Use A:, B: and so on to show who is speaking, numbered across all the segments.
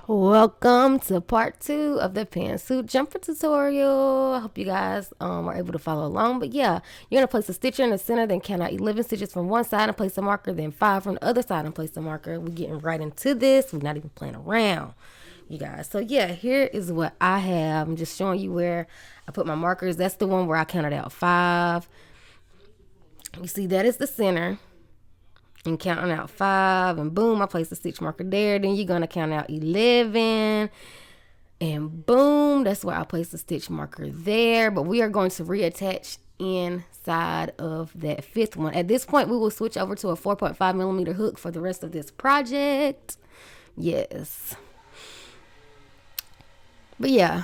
A: Welcome to part 2 of the pantsuit jumper tutorial. I hope you guys are able to follow along. But yeah, you're going to place a stitcher in the center, then count out 11 stitches from one side and place a marker, then 5 from the other side and place a marker. We're getting right into this. We're not even playing around, you guys. So yeah, here is what I have. I'm just showing you where I put my markers. That's the one where I counted out 5. You see, that is the center. And counting out 5, and boom, I place the stitch marker there. Then you're going to count out 11, and boom, that's where I place the stitch marker there. But we are going to reattach inside of that 5th one. At this point, we will switch over to a 4.5 millimeter hook for the rest of this project. Yes. But yeah,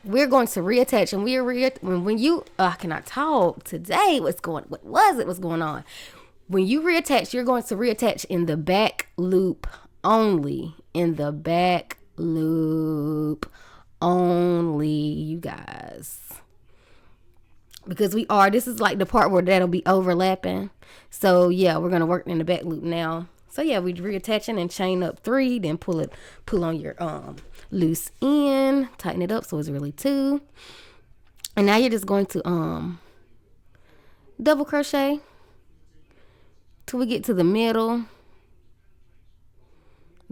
A: we're going to reattach, and I cannot talk today. What's going on? When you reattach, you're going to reattach in the back loop only. In the back loop only, you guys. Because this is like the part where that'll be overlapping. So yeah, we're going to work in the back loop now. So yeah, we're reattaching and chain up 3, then pull on your loose end, tighten it up so it's really 2. And now you're just going to double crochet till we get to the middle.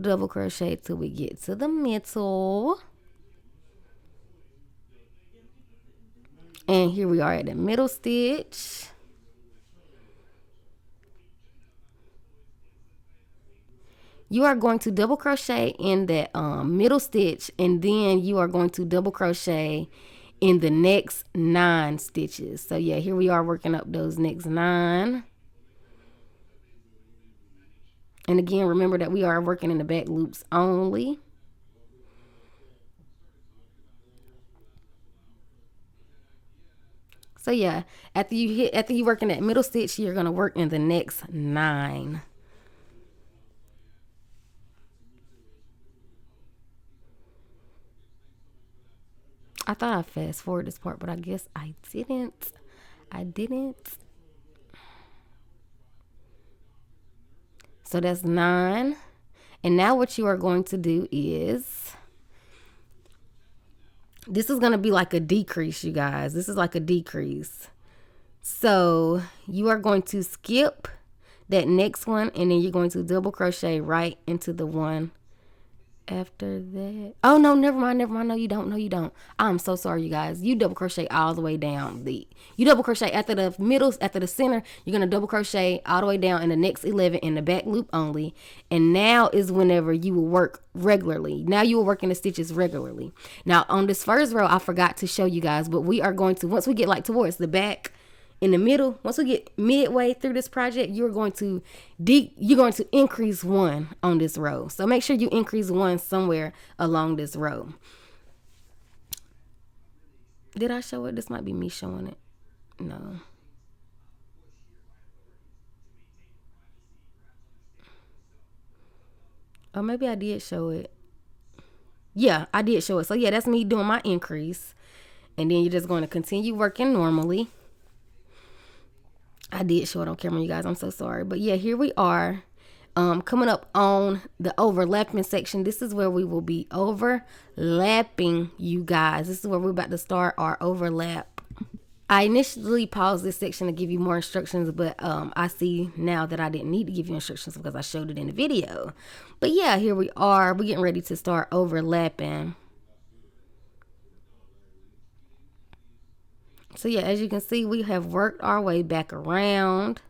A: Double crochet till we get to the middle. And here we are at the middle stitch. You are going to double crochet in that middle stitch, and then you are going to double crochet in the next 9 stitches. So yeah, here we are working up those next 9. And again, remember that we are working in the back loops only. So yeah, after you work in that middle stitch, you're gonna work in the next 9. I thought I fast forward this part, but I guess I didn't. So that's 9. And now what you are going to do is, this is going to be like a decrease, you guys. This is like a decrease. So you are going to skip that next one, and then you're going to double crochet right into the one after that. Oh no, never mind. No, you don't. I'm so sorry, you guys. You double crochet all the way down. You double crochet after the middle, after the center. You're gonna double crochet all the way down in the next 11 in the back loop only. And now is whenever you will work regularly. Now you will work in the stitches regularly. Now on this first row, I forgot to show you guys, but we are going to, once we get like towards the back, in the middle, once we get midway through this project, you're going to increase 1 on this row. So make sure you increase 1 somewhere along this row. Did I show it? This might be me showing it. No. Or maybe I did show it. Yeah, I did show it. So yeah, that's me doing my increase. And then you're just going to continue working normally. I did show it on camera, you guys. I'm so sorry. But yeah, here we are. Coming up on the overlapping section. This is where we will be overlapping, you guys. This is where we're about to start our overlap. I initially paused this section to give you more instructions, but I see now that I didn't need to give you instructions because I showed it in the video. But yeah, here we are. We're getting ready to start overlapping. So yeah, as you can see, we have worked our way back around.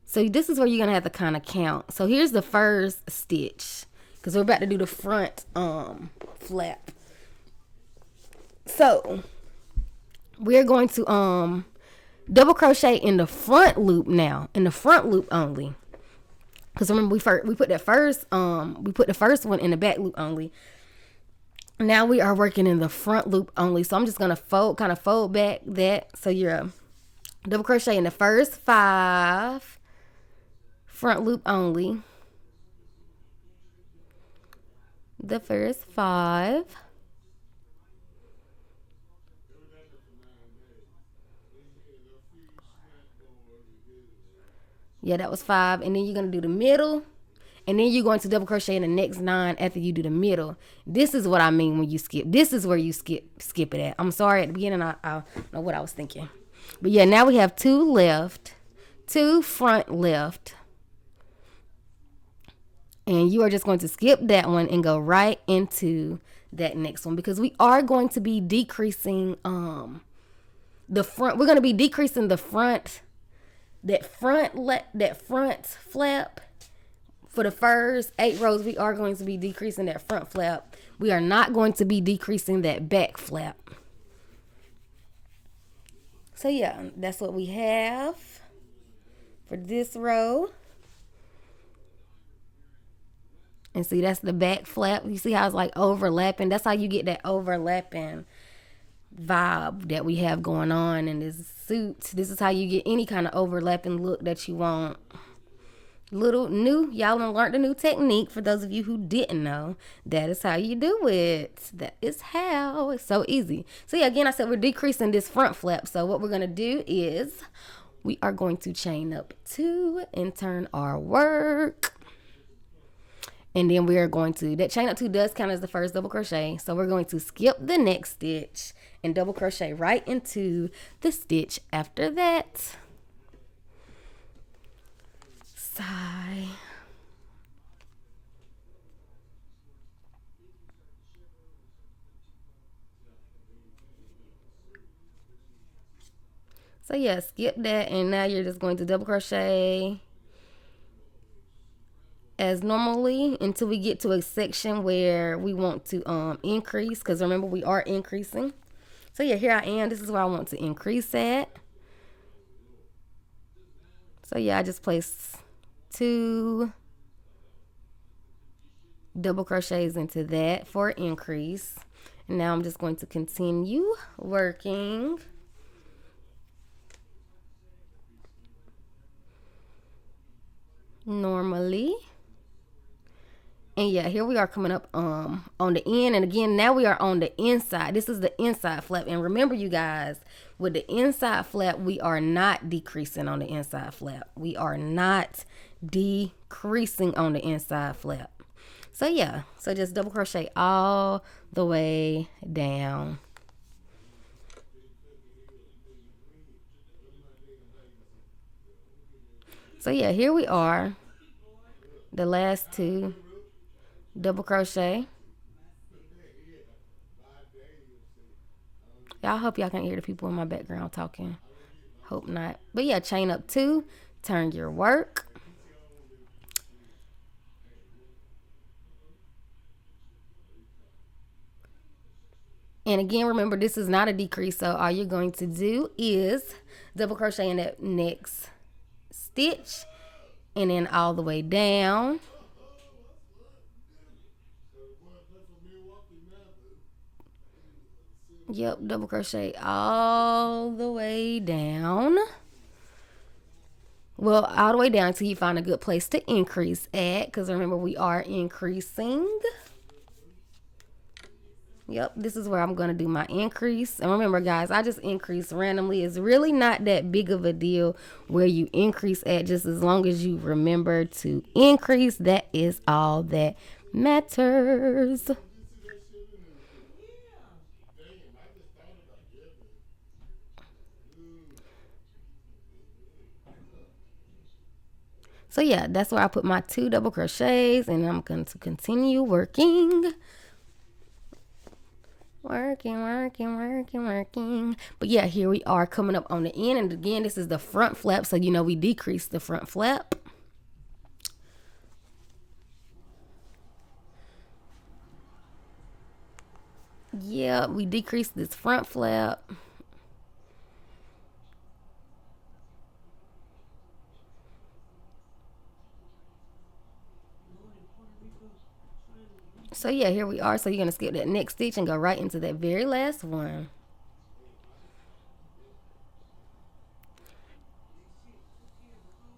A: So this is where you're going to have to kind of count. So here's the first stitch, because we're about to do the front flap. So we're going to double crochet in the front loop now, in the front loop only. Because remember, we put the first one in the back loop only. Now we are working in the front loop only. So I'm just going to fold back that. So you're double crochet in the first 5, front loop only. The first 5. Yeah, that was 5. And then you're going to do the middle. and then you're going to double crochet in the next 9 after you do the middle. This is what I mean when you skip. This is where you skip it at. I'm sorry, at the beginning I don't know what I was thinking. But yeah, now we have 2 left, 2 front left. And you are just going to skip that one and go right into that next one, because we are going to be decreasing the front. We're going to be decreasing the front, that front flap for the first 8 rows. We are going to be decreasing that front flap. We are not going to be decreasing that back flap. So yeah, that's what we have for this row. And see, that's the back flap. You see how it's like overlapping? That's how you get that overlapping vibe that we have going on in this suit. This is how you get any kind of overlapping look that you want. Little new, y'all done learned a new technique. For those of you who didn't know, that is how you do it. That is how. It's so easy. So yeah, again, I said we're decreasing this front flap. So what we're going to do is we are going to chain up 2 and turn our work. And then we are going to, that chain up 2 does count as the first double crochet. So we're going to skip the next stitch and double crochet right into the stitch after that. Sigh. So yeah, skip that, and now you're just going to double crochet as normally until we get to a section where we want to increase, because remember we are increasing. So yeah, here I am. This is where I want to increase at. So yeah, I just placed 2 double crochets into that for increase. And now I'm just going to continue working. Normally. And yeah, here we are coming up on the end. And again, now we are on the inside. This is the inside flap. And remember, you guys, with the inside flap, we are not decreasing on the inside flap. We are not decreasing on the inside flap. So yeah, so just double crochet all the way down. So yeah, here we are. The last 2. Double crochet. Y'all, hope y'all can hear the people in my background talking. Hope not. But yeah, chain up 2, turn your work. And again, remember, this is not a decrease, so all you're going to do is double crochet in that next stitch and then all the way down. Yep, double crochet all the way down. Well, all the way down until you find a good place to increase at, because remember, we are increasing. Yep, this is where I'm going to do my increase. And remember, guys, I just increase randomly. It's really not that big of a deal where you increase at, just as long as you remember to increase. That is all that matters. So yeah, that's where I put my 2 double crochets, and I'm going to continue working. Working. But yeah, here we are coming up on the end. And again, this is the front flap. So, you know, we decrease the front flap. Yeah, we decrease this front flap. So yeah, here we are. So you're going to skip that next stitch and go right into that very last one.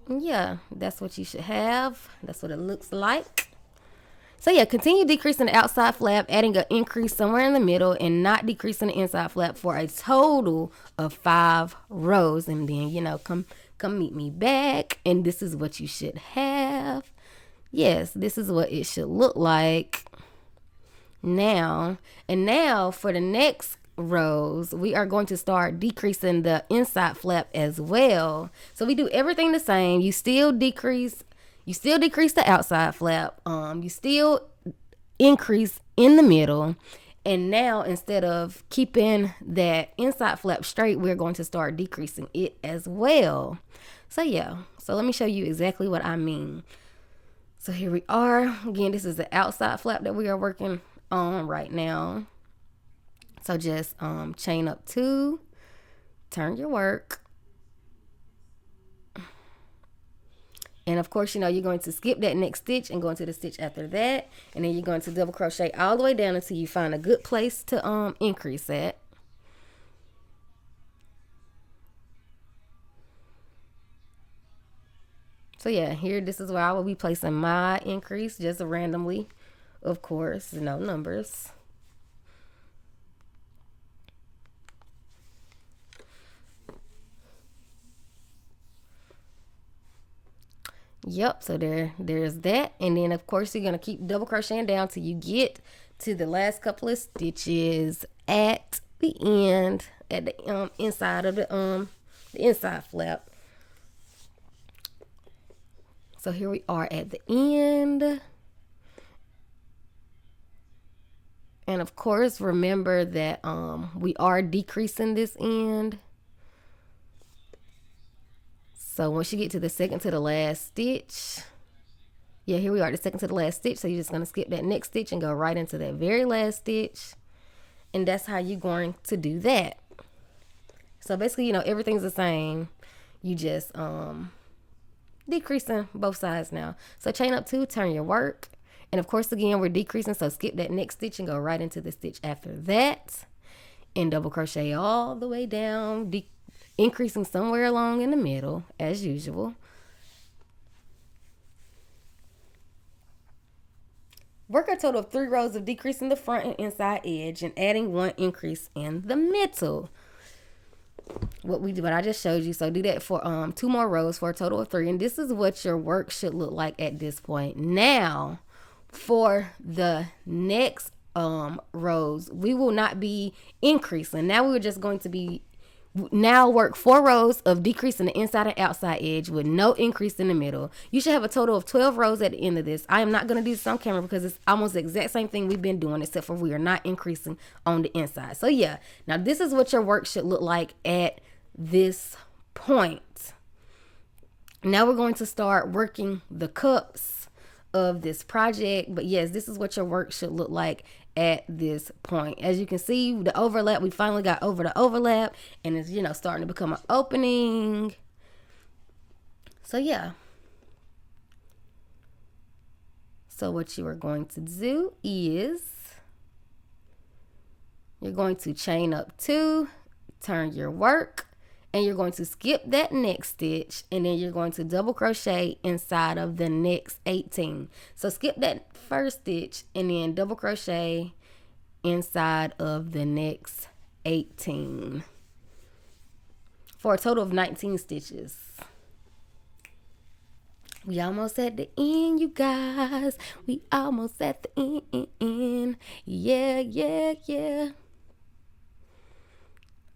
A: Yeah, that's what you should have. That's what it looks like. So yeah, continue decreasing the outside flap, adding an increase somewhere in the middle, and not decreasing the inside flap for a total of 5 rows. And then, you know, come meet me back. And this is what you should have. yes, this is what it should look like now. And now for the next rows, we are going to start decreasing the inside flap as well. So we do everything the same. You still decrease the outside flap. You still increase in the middle. And now instead of keeping that inside flap straight, we're going to start decreasing it as well. So yeah, so let me show you exactly what I mean. So here we are. Again, this is the outside flap that we are working on right now. So just chain up 2, turn your work. And of course, you know, you're going to skip that next stitch and go into the stitch after that. And then you're going to double crochet all the way down until you find a good place to increase at. So yeah, here, this is where I will be placing my increase, just randomly, of course, no numbers. Yep, so there's that. And then of course you're gonna keep double crocheting down till you get to the last couple of stitches at the end, at the inside of the inside flap. So here we are at the end. And of course, remember that we are decreasing this end. So once you get to the second to the last stitch, yeah, here we are, the second to the last stitch. So you're just going to skip that next stitch and go right into that very last stitch. And that's how you're going to do that. So basically, you know, everything's the same. You just decreasing both sides now. So chain up 2, turn your work. And of course, again, we're decreasing. So skip that next stitch and go right into the stitch after that. And double crochet all the way down, increasing somewhere along in the middle as usual. Work a total of 3 rows of decreasing the front and inside edge and adding 1 increase in the middle. What I just showed you. So do that for 2 more rows for a total of 3. And this is what your work should look like at this point. Now, for the next rows, we will not be increasing. Now we're just going to be work 4 rows of decreasing the inside and outside edge with no increase in the middle. You should have a total of 12 rows at the end of this. I am not going to do this on camera because it's almost the exact same thing we've been doing, except for we are not increasing on the inside. So yeah, now this is what your work should look like at this point. Now we're going to start working the cups of this project. But yes, this is what your work should look like at this point. As you can see, the overlap, we finally got over the overlap, and it's, you know, starting to become an opening. So yeah. So what you are going to do is you're going to chain up 2, turn your work, and you're going to skip that next stitch, and then you're going to double crochet inside of the next 18. So skip that first stitch and then double crochet inside of the next 18 for a total of 19 stitches. We almost at the end, you guys. We almost at the end. Yeah.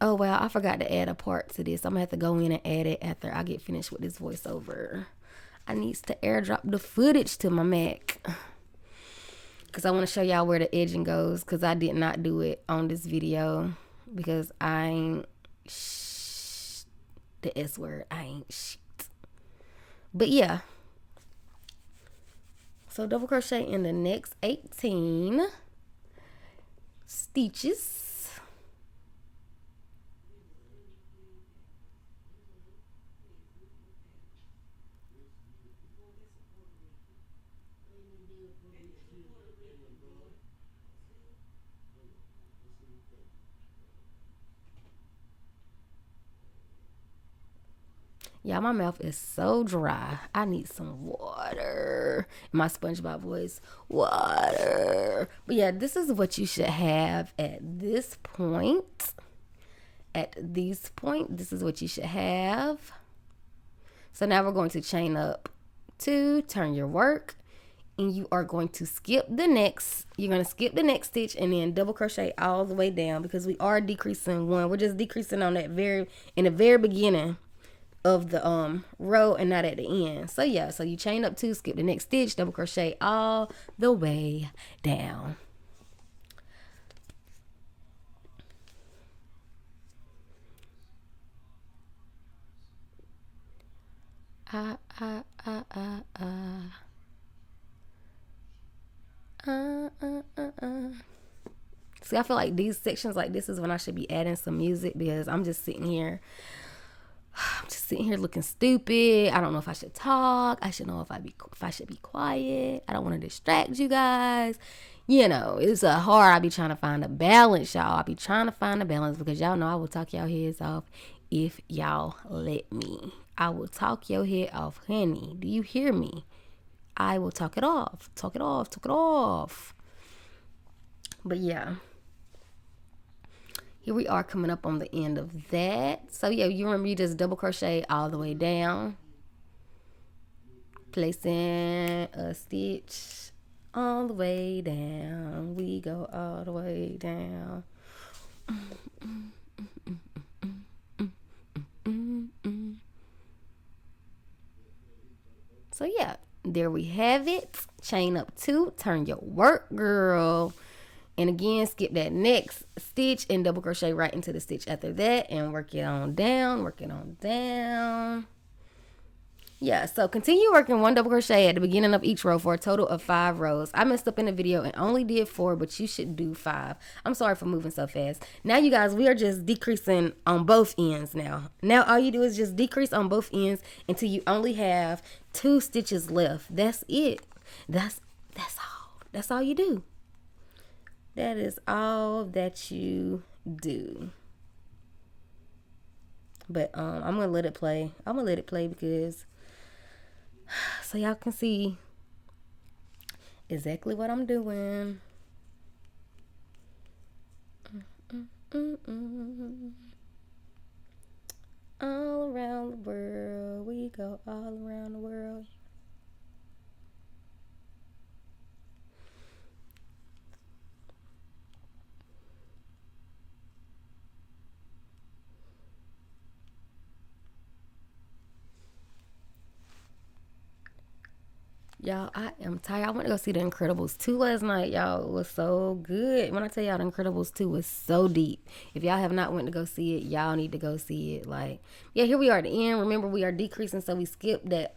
A: Oh, well, I forgot to add a part to this. I'm going to have to go in and add it after I get finished with this voiceover. I need to airdrop the footage to my Mac, because I want to show y'all where the edging goes, because I did not do it on this video because I ain't the S word. I ain't shit. But yeah. So double crochet in the next 18 stitches. Yeah, my mouth is so dry. I need some water. My SpongeBob voice, water. But yeah, this is what you should have at this point. At this point, this is what you should have. So now we're going to chain up 2, turn your work, and you are going to skip the next stitch and then double crochet all the way down, because we are decreasing one. We're just decreasing on that in the very beginning of the row and not at the end. So yeah, so you chain up 2, skip the next stitch, double crochet all the way down. See, I feel like these sections like this is when I should be adding some music, because I'm just sitting here looking stupid. I don't know if I should talk. I should know if I should be quiet. I don't want to distract you guys. You know, it's hard. I be trying to find a balance, y'all. I be trying to find a balance, because y'all know I will talk y'all heads off if y'all let me. I will talk your head off, honey. Do you hear me? I will talk it off. Talk it off. Talk it off. But yeah. Here we are coming up on the end of that. So yeah, you remember you just double crochet all the way down. Placing a stitch all the way down. We go all the way down. So yeah, there we have it. Chain up 2, turn your work, girl. And again, skip that next stitch and double crochet right into the stitch after that and work it on down, work it on down. Yeah, so continue working 1 double crochet at the beginning of each row for a total of 5 rows. I messed up in the video and only did 4, but you should do 5. I'm sorry for moving so fast. Now, you guys, we are just decreasing on both ends now. Now, all you do is just decrease on both ends until you only have 2 stitches left. That's it. That's all. That's all you do. That is all that you do. But I'm gonna let it play. I'm gonna let it play because so y'all can see exactly what I'm doing. All around the world, we go all around the world. Y'all, I am tired. I went to go see The Incredibles 2 last night, y'all. It was so good. When I tell y'all The Incredibles 2 was so deep. If y'all have not went to go see it, y'all need to go see it. Like, yeah, here we are at the end. Remember, we are decreasing, so we skipped that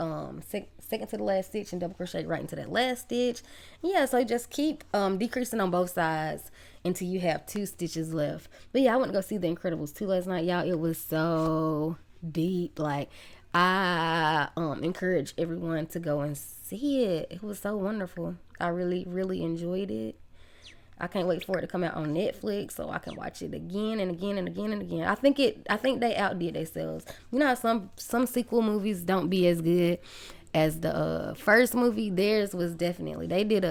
A: second to the last stitch and double crochet right into that last stitch. Yeah, so just keep decreasing on both sides until you have 2 stitches left. But yeah, I went to go see The Incredibles 2 last night, y'all. It was so deep. Like, I encourage everyone to go and see it. It was so wonderful. I really, really enjoyed it. I can't wait for it to come out on Netflix so I can watch it again and again and again and again. I think they outdid themselves. You know how some sequel movies don't be as good as the first movie. Theirs was definitely, they did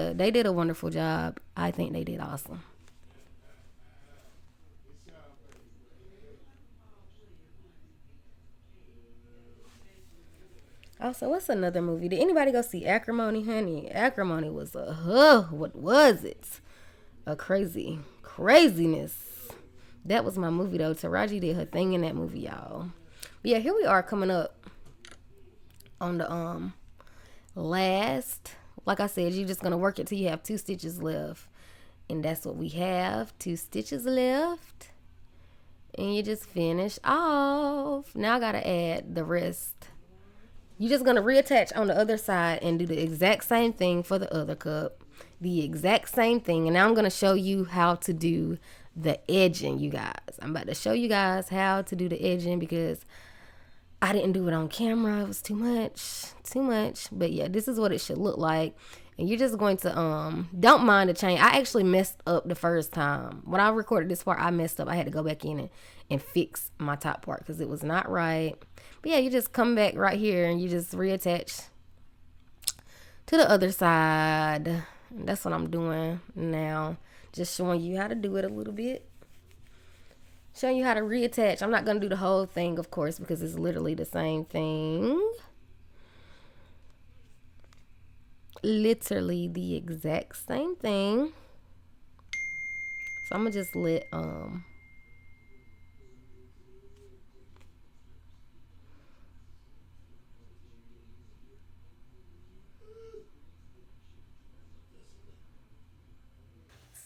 A: a wonderful job. I think they did awesome. Also, what's another movie? Did anybody go see Acrimony, honey? Acrimony was what was it? A craziness. That was my movie though. Taraji did her thing in that movie, y'all. But yeah, here we are coming up on the last. Like I said, you're just gonna work it till you have 2 stitches left, and that's what we have. 2 stitches left, and you just finish off. Now I gotta add the rest. You're just going to reattach on the other side and do the exact same thing for the other cup. The exact same thing. And now I'm going to show you how to do the edging, you guys. I'm about to show you guys how to do the edging because I didn't do it on camera. It was too much. But yeah, this is what it should look like. And you're just going to, don't mind the chain. I actually messed up the first time. When I recorded this part, I messed up. I had to go back in and fix my top part because it was not right. But yeah, you just come back right here and you just reattach to the other side. That's what I'm doing now. Just showing you how to do it a little bit. Showing you how to reattach. I'm not going to do the whole thing, of course, because it's literally the same thing. literally the exact same thing. So I'm gonna just let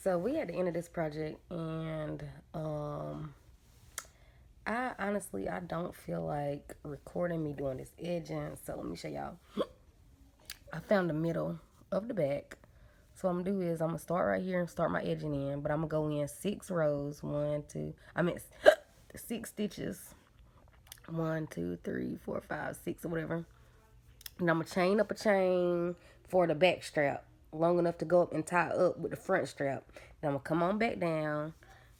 A: so we at the end of this project, and I honestly I don't feel like recording me doing this edging. So let me show y'all. I found the middle of the back. So what I'm gonna do is I'm gonna start right here and start my edging in, but I'm gonna go in 6 rows. One, two, I mean 6 stitches. 1, 2, 3, 4, 5, 6 or whatever. And I'm gonna chain up a chain for the back strap long enough to go up and tie up with the front strap. Then I'm gonna come on back down,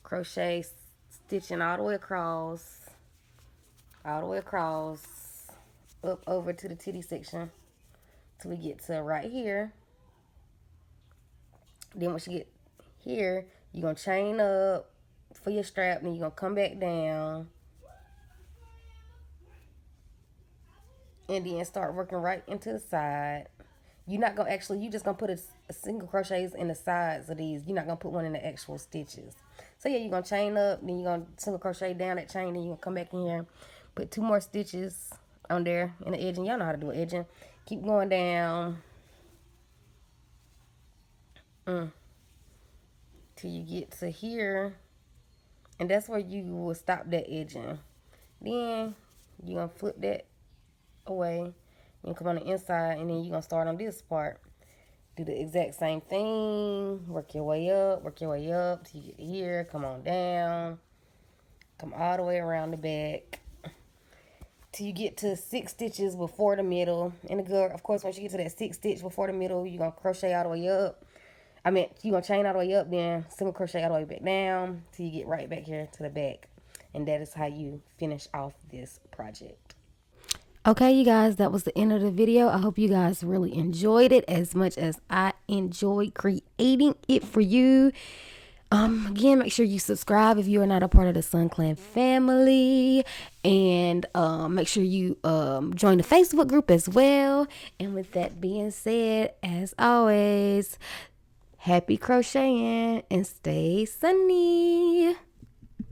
A: crochet, stitching all the way across, up over to the titty section till we get to right here. Then once you get here, you're gonna chain up for your strap, then you're gonna come back down and then start working right into the side. You're not gonna actually, you just gonna put a single crochets in the sides of these. You're not gonna put one in the actual stitches. So yeah, you're gonna chain up, then you're gonna single crochet down that chain, then you're gonna come back in here, put 2 more stitches on there in the edging. Y'all know how to do edging. Keep going down till you get to here, and that's where you will stop that edging. Then you're gonna flip that away and come on the inside, and then you're gonna start on this part. Do the exact same thing. Work your way up till you get here. Come on down. Come all the way around the back till you get to 6 stitches before the middle. And the girl, of course, once you get to that 6 stitch before the middle, you're gonna crochet all the way up. You're gonna chain all the way up, then single crochet all the way back down till you get right back here to the back. And that is how you finish off this project. Okay, you guys, that was the end of the video. I hope you guys really enjoyed it as much as I enjoyed creating it for you. Again, make sure you subscribe if you are not a part of the Sun Clan family, and make sure you join the Facebook group as well. And with that being said, as always, happy crocheting and stay sunny.